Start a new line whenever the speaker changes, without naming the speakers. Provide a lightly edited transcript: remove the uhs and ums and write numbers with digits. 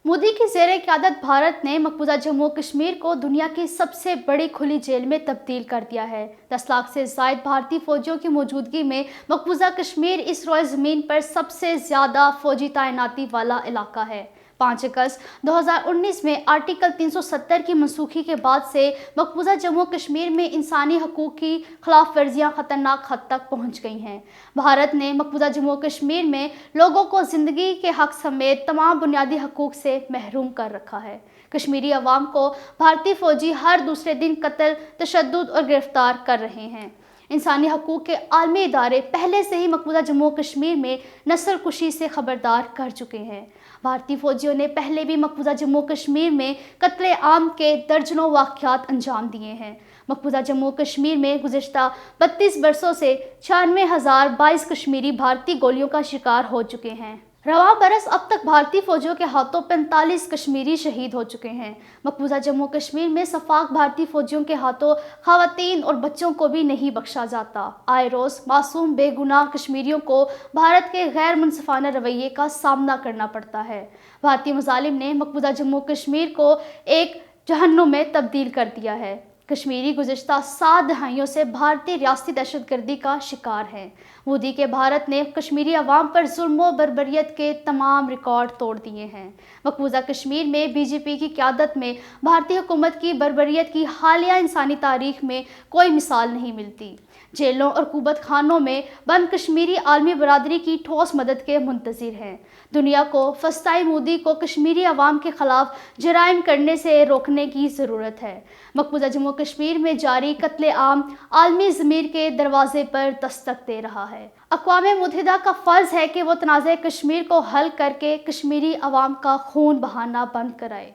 मोदी की ज़ेर क़यादत भारत ने मकबूजा जम्मू कश्मीर को दुनिया की सबसे बड़ी खुली जेल में तब्दील कर दिया है। 10 लाख से ज़ायद भारतीय फौजियों की मौजूदगी में मकबूजा कश्मीर इस रोए ज़मीन पर सबसे ज़्यादा फौजी तैनाती वाला इलाका है। 5 अगस्त 2019 में आर्टिकल 370 की मनसूखी के बाद से मकबूजा जम्मू कश्मीर में इंसानी हकूक़ की खिलाफ वर्जियाँ ख़तरनाक हद तक पहुँच गई हैं। भारत ने मकबूजा जम्मू कश्मीर में लोगों को ज़िंदगी के हक़ समेत तमाम बुनियादी हकूक़ से महरूम कर रखा है। कश्मीरी अवाम को भारतीय फ़ौजी हर दूसरे दिन कत्ल, तशद्दुद और गिरफ्तार कर रहे हैं। इंसानी हकूक़ के आलमी इदारे पहले से ही मकबूजा जम्मू कश्मीर में नस्ल कुशी से खबरदार कर चुके हैं। भारतीय फौजियों ने पहले भी मकबूजा जम्मू कश्मीर में कत्ले आम के दर्जनों वाक़यात अंजाम दिए हैं। मकबूजा जम्मू कश्मीर में गुज़िश्ता 32 बरसों से 96,022 कश्मीरी भारतीय गोलियों का शिकार हो चुके हैं। रवां बरस अब तक भारतीय फौजियों के हाथों 45 कश्मीरी शहीद हो चुके हैं। मकबूजा जम्मू कश्मीर में सफाक भारतीय फौजियों के हाथों ख़वातीन और बच्चों को भी नहीं बख्शा जाता। आए रोज़ मासूम बेगुनाह कश्मीरियों को भारत के गैर मुनसिफाना रवैये का सामना करना पड़ता है। भारतीय मुजालिम ने मकबूजा जम्मू कश्मीर को एक जहन्नुम में तब्दील कर दिया है। कश्मीरी गुज़िश्ता 7 दहाइयों से भारतीय रियासती दहशतगर्दी का शिकार है। मोदी के भारत ने कश्मीरी अवाम पर जुल्म बर्बरियत के तमाम रिकॉर्ड तोड़ दिए हैं। मकबूजा कश्मीर में बीजेपी की क़यादत में भारतीय हुकूमत की बर्बरियत की हालिया इंसानी तारीख में कोई मिसाल नहीं मिलती। जेलों और कुबत खानों में बंद कश्मीरी आलमी बरादरी की ठोस मदद के मुंतज़िर हैं। दुनिया को फस्ताई मोदी को कश्मीरी अवाम के खिलाफ जराइम करने से रोकने की ज़रूरत है। मकबूजा जम्मू कश्मीर में जारी कत्ले आम आलमी ज़मीर के दरवाजे पर दस्तक दे रहा है। अक़वाम मुत्तहिदा का फ़र्ज़ है कि वो तनाज़े कश्मीर को हल करके कश्मीरी अवाम का खून बहाना बंद कराए।